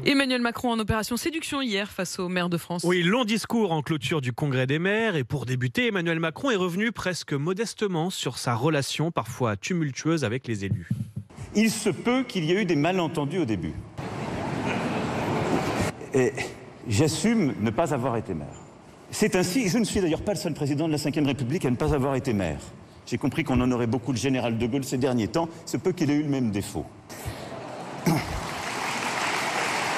Emmanuel Macron en opération séduction hier face aux maires de France. Oui, long discours en clôture du congrès des maires. Et pour débuter, Emmanuel Macron est revenu presque modestement sur sa relation parfois tumultueuse avec les élus. Il se peut qu'il y ait eu des malentendus au début. Et j'assume ne pas avoir été maire. C'est ainsi, je ne suis d'ailleurs pas le seul président de la Ve République à ne pas avoir été maire. J'ai compris qu'on en aurait beaucoup le général de Gaulle ces derniers temps. Il se peut qu'il ait eu le même défaut.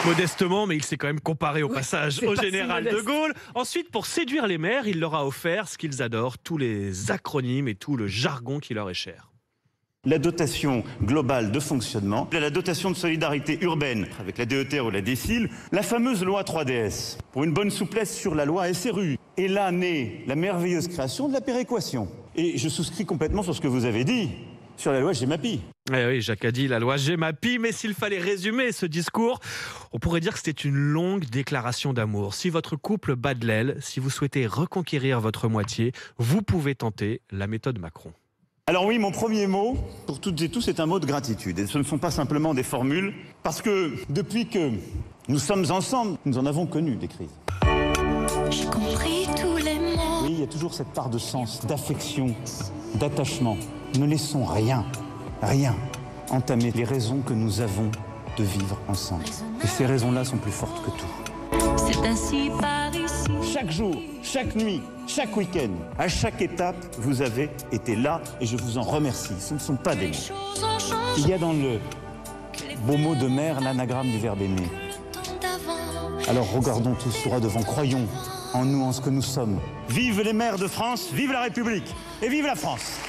Modestement, mais il s'est quand même comparé au passage au général de Gaulle. Ensuite, pour séduire les maires, il leur a offert ce qu'ils adorent, tous les acronymes et tout le jargon qui leur est cher. La dotation globale de fonctionnement, la dotation de solidarité urbaine avec la DETR ou la DSIL, la fameuse loi 3DS, pour une bonne souplesse sur la loi SRU. Et là naît la merveilleuse création de la péréquation. Et je souscris complètement sur ce que vous avez dit sur la loi GEMAPI. Oui, Jacques a dit la loi GEMAPI, mais s'il fallait résumer ce discours, on pourrait dire que c'était une longue déclaration d'amour. Si votre couple bat de l'aile, si vous souhaitez reconquérir votre moitié, vous pouvez tenter la méthode Macron. Alors oui, mon premier mot, pour toutes et tous, c'est un mot de gratitude. Et ce ne sont pas simplement des formules, parce que depuis que nous sommes ensemble, nous en avons connu des crises. J'ai compris tous les mots. Oui, il y a toujours cette part de sens, d'affection, d'attachement. Ne laissons rien entamer les raisons que nous avons de vivre ensemble. Et ces raisons-là sont plus fortes que tout. C'est ainsi par ici. Chaque jour, chaque nuit, chaque week-end, à chaque étape, vous avez été là et je vous en remercie. Ce ne sont pas des mots. Il y a dans le beau mot de mère l'anagramme du verbe aimer. Alors regardons tous droit devant, croyons en nous, en ce que nous sommes. Vive les maires de France, vive la République et vive la France!